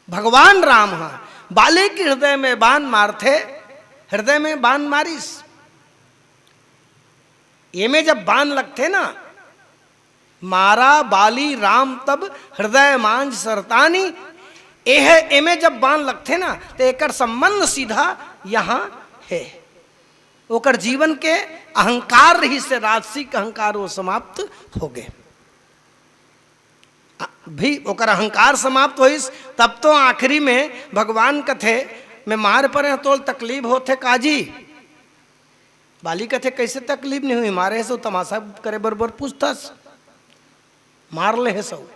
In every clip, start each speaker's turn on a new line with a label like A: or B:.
A: भगवान राम हाँ बाली के हृदय में बाण मारथे, हृदय में बाण मारिस। ये में जब बाण लगते ना, मारा बाली राम तब हृदय मांझ सरतानी, एमे जब बाण लगते ना तो एकर संबंध सीधा यहाँ है। ओकर जीवन के अहंकार रही से राजसिक अहंकार वो समाप्त हो गए। भी ओकर अहंकार समाप्त होइस तब तो आखिरी में भगवान कथे में मार पड़े तो तकलीफ होते काजी। बाली कथे कैसे तकलीफ नहीं हुई, मारे सो तमाशा करे बरबर पूछतास, मार ले है सब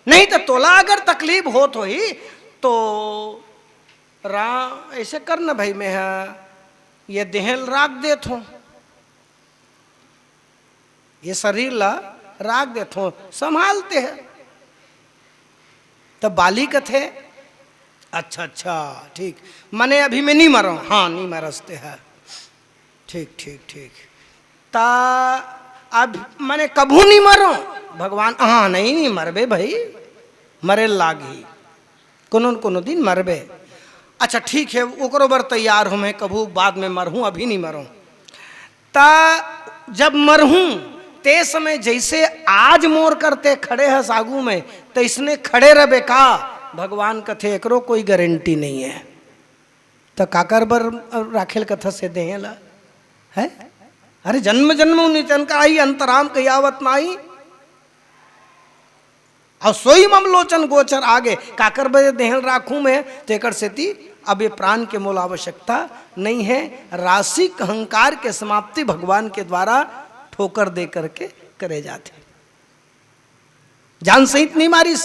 A: नहीं तो तोला अगर तकलीफ होत हो ही तो ऐसे कर न भाई, मैं ये देहल राख देत हूँ, ये शरीर ला राख देत हूँ, संभालते हैं। तब बाली कथे अच्छा अच्छा ठीक, मने अभी मैं नहीं मरो, हाँ नहीं मरसते है, ठीक ठीक ठीक, ता अब मने कभू नहीं मरो, भगवान हाँ नहीं मरबे भाई, मरे लागी कोनो दिन मरबे, अच्छा ठीक है ओकरो बर तैयार हूँ मैं, कभू बाद में मरहूँ, अभी नहीं मरूँ। ता जब मरहूँ ते समय जैसे आज मोर करते खड़े है सागू में, तो इसने खड़े रहे का, भगवान कथे एकरो कोई गारंटी नहीं है, तो काकर बर राखेल कथा से देला है। अरे जन्म जन्म निचन का आई अंतराम कयावत नाई, और सोई ममलोचन गोचर आगे, काकर बर देहल राखू में, तेकर सेती अब ये प्राण के मूल आवश्यकता नहीं है। रासिक अहंकार के समाप्ति भगवान के द्वारा ठोकर दे करके करे जाते। जान सहित नहीं मारिस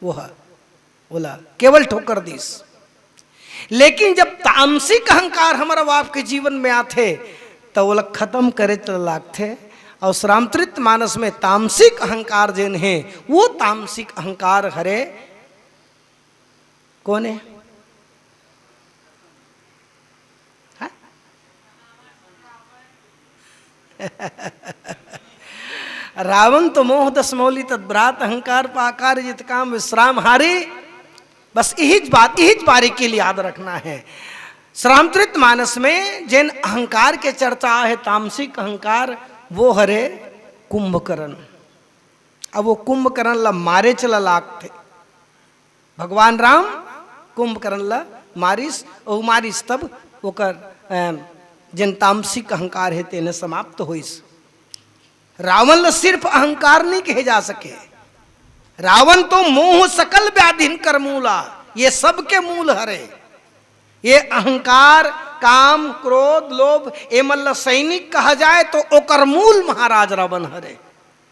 A: वो है, बोला केवल ठोकर दीस। लेकिन जब तामसिक अहंकार हमारा बाप के जीवन में आते तो वो खत्म करे लागते। और श्रामचरित मानस में तामसिक अहंकार जिन है वो तामसिक अहंकार हरे कौन है? रावण तो मोह दसमौली तद्भ्रात अहंकार पाकार जित काम विश्राम हारी। बस यही बारी के लिए याद रखना है। श्रामचरित मानस में जिन अहंकार के चर्चा है तामसिक अहंकार, वो हरे कुंभकर्ण। अब वो कुंभकर्ण ला मारे चला लागते, भगवान राम कुंभकर्ण ला मारिस, और मारिस तब ओकर जिन तामसिक अहंकार है तेने समाप्त होइस। रावण ला सिर्फ अहंकार नहीं कहे जा सके, रावण तो मोह सकल व्याधिन कर मूला, ये सबके मूल हरे। ये अहंकार काम क्रोध लोभ ए मल्ल सैनिक कहा जाए तो ओकर मूल महाराज रावण हरे।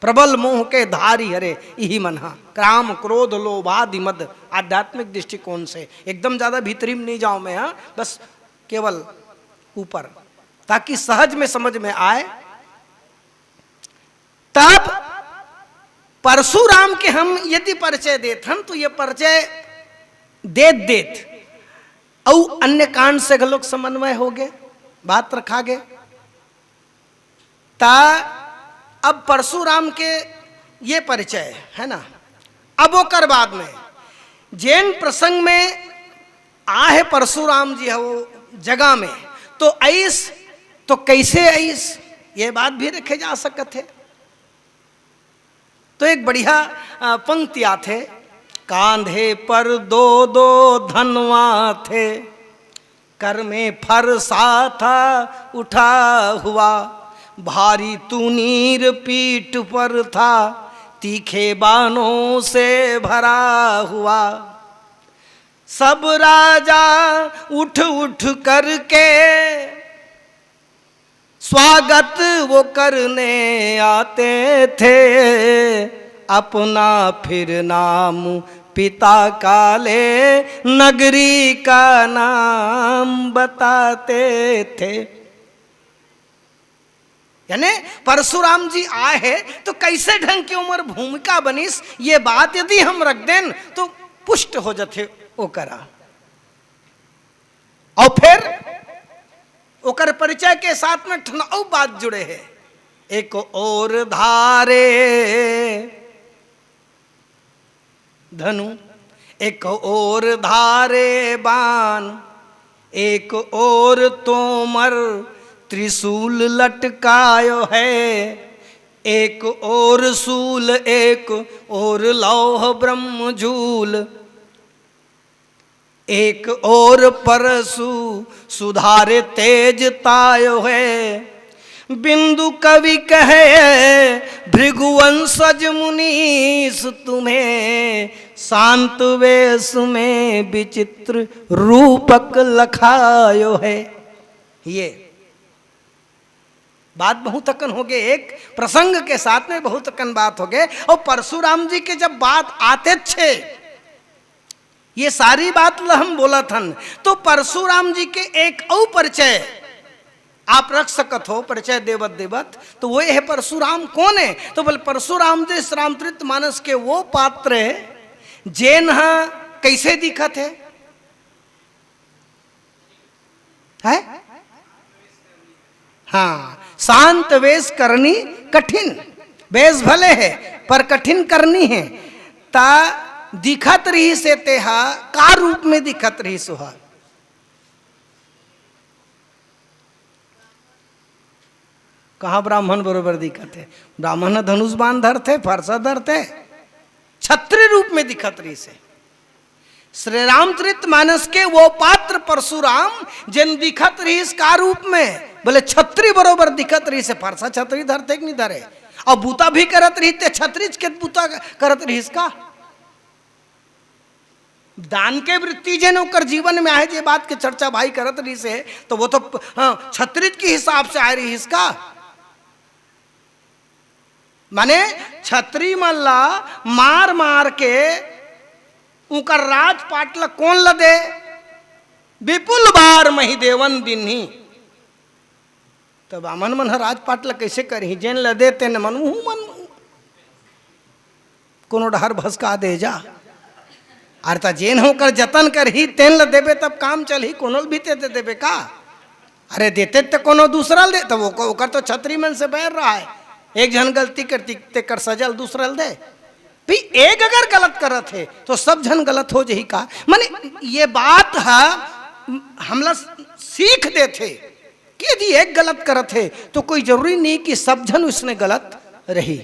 A: प्रबल मोह के धारी हरे यही मनहा। काम क्रोध लोभ आदि मद आध्यात्मिक दृष्टिकोण से एकदम ज्यादा भीतरी में नहीं जाऊं मैं, हाँ बस केवल ऊपर, ताकि सहज में समझ में आए। तब परशुराम के हम यदि परिचय देथन तो ये परिचय देत और अन्य कांड से लोग समन्वय हो गए, बात रखा गए। ता अब परशुराम के ये परिचय है ना। अब वो कर बाद में जैन प्रसंग में आहे परशुराम जी है वो जगह में, तो ऐस तो कैसे ऐस ये बात भी रखे जा सकते थे। तो एक बढ़िया पंक्ति आते, कांधे पर दो दो धनवा थे, कर में फरसा था उठा हुआ, भारी तूनीर पीठ पर था, तीखे बाणों से भरा हुआ। सब राजा उठ उठ करके स्वागत वो करने आते थे, अपना फिर नाम पिता काले नगरी का नाम बताते थे। यानी परशुराम जी आए हैं तो कैसे ढंग की उम्र भूमिका बनिस, ये बात यदि हम रख दें तो पुष्ट हो जाते ओकरा। और फिर ओकर परिचय के साथ में ठनऊ बात जुड़े है। एक और धारे धनु, एक और धारे बाण, एक और तोमर त्रिशूल लटकायो है, एक और शूल एक और लौह ब्रह्मजूल, एक और परशु सुधारे तेज तायो है। बिंदु कवि कहे भृगुवंशज मुनीस तुम्हें, शांत वेश में विचित्र रूपक लखायो है। ये बात बहुतकन हो गए, एक प्रसंग के साथ में बहुतकन बात हो गए। और परशुराम जी के जब बात आते थे, ये सारी बात हम बोला थन, तो परशुराम जी के एक और परिचय आप रख सकत हो, परिचय देवत देवत, तो वो है परशुराम कौन है? तो बोले परशुराम जी रामचरित मानस के वो पात्र है जेन कैसे दिखत है? हाँ, शांत वेश करनी कठिन, वेश भले है पर कठिन करनी है। ता दिखत रही से तेहा का रूप में दिखत रही सुहा? कहा ब्राह्मण बरोबर दिखत है? ब्राह्मण धनुष बाण धरते, फरसा धरते, छत्री रूप में दिखत रही से। श्री रामचरित मानस के वो पात्र परशुराम जिन दिखत रही का रूप में? बोले छत्री बरोबर दिखत रही से। फरसा छत्री धरते कि नहीं धरे? और बूता भी करत रही थे, छत्री के बूता करत रही का? दान के वृत्ति जन ओकर जीवन में आए, जे बात के चर्चा भाई करत रही से, तो वो तो हाँ छत्री के हिसाब से आए रही इसका। माने छत्री मल्ला मार मार के उनका राज पाटल कौन लदे? विपुल बार मही देवन दिन्ही। तब अमन मन राज पाटल कैसे करही? जेन लदे तेन मन मन कोनो डहर भसका दे जा। अर्थात जेन होकर जतन करही तेन ल देबे तब काम चल ही, कोनो भी दे देबे का? अरे देते तो कोनो दूसरा दे, तब ओकर तो छत्री मन से बैर रहा है। एक जन गलती करती ते कर सजल दूसरा दे। भी एक अगर गलत करत है तो सब जन गलत हो जही का? माने ये बात है हमला सीख दे थे कि यदि एक गलत करत है तो कोई जरूरी नहीं कि सब जन उसने गलत रही।